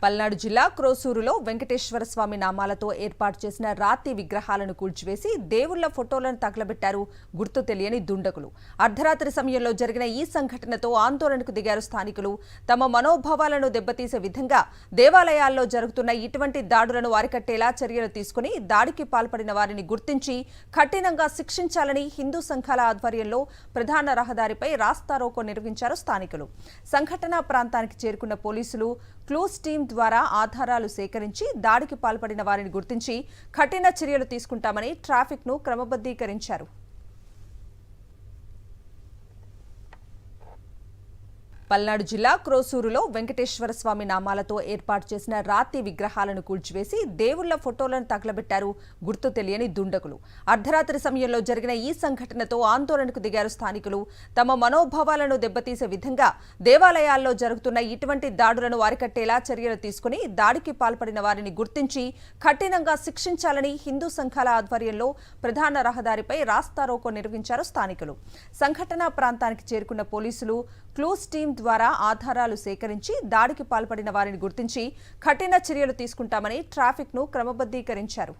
పల్నాడు జిల్లా క్రోసూరులో వెంకటేశ్వర స్వామి నామాలతో ఏర్పాటు చేసిన రాతి విగ్రహాలను కూల్చివేసి దేవుళ్ల ఫోటోలను తగలబెట్టారు గుర్తు తెలియని దుండగులు. అర్ధరాత్రి సమయంలో జరిగిన ఈ సంఘటనతో ఆందోళనకు దిగారు స్థానికులు. తమ మనోభావాలను దెబ్బతీసే విధంగా దేవాలయాల్లో జరుగుతున్న ఇటువంటి దాడులను అరికట్టేలా చర్యలు తీసుకుని దాడికి పాల్పడిన వారిని గుర్తించి కఠినంగా శిక్షించాలని హిందూ సంఘాల ఆధ్వర్యంలో ప్రధాన రహదారిపై రాస్తారోకో నిర్వహించారు స్థానికులు. సంఘటనా ప్రాంతానికి చేరుకున్న పోలీసులు క్లూస్ టీం ద్వారా ఆధారాలు సేకరించి దాడికి పాల్పడిన వారిని గుర్తించి కఠిన చర్యలు తీసుకుంటామని ట్రాఫిక్ను క్రమబద్ధీకరించారు. పల్నాడు జిల్లా క్రోసూరులో వెంకటేశ్వర స్వామి నామాలతో ఏర్పాటు చేసిన రాతి విగ్రహాలను కూల్చివేసి దేవుళ్ల ఫోటోలను తగలబెట్టారు గుర్తు తెలియని దుండగులు. అర్ధరాత్రి సమయంలో జరిగిన ఈ సంఘటనతో ఆందోళనకు దిగారు స్థానికులు. తమ మనోభావాలను దెబ్బతీసే విధంగా దేవాలయాల్లో జరుగుతున్న ఇటువంటి దాడులను అరికట్టేలా చర్యలు తీసుకుని దాడికి పాల్పడిన వారిని గుర్తించి కఠినంగా శిక్షించాలని హిందూ సంఘాల ఆధ్వర్యంలో ప్రధాన రహదారిపై రాస్తారోకో నిర్వహించారు స్థానికులు. సంఘటనా ప్రాంతానికి చేరుకున్న పోలీసులు క్లూస్ టీం ద్వారా ఆధారాలు సేకరించి దాడికి పాల్పడిన వారిని గుర్తించి కఠిన చర్యలు తీసుకుంటామని ట్రాఫిక్ను క్రమబద్ధీకరించారు.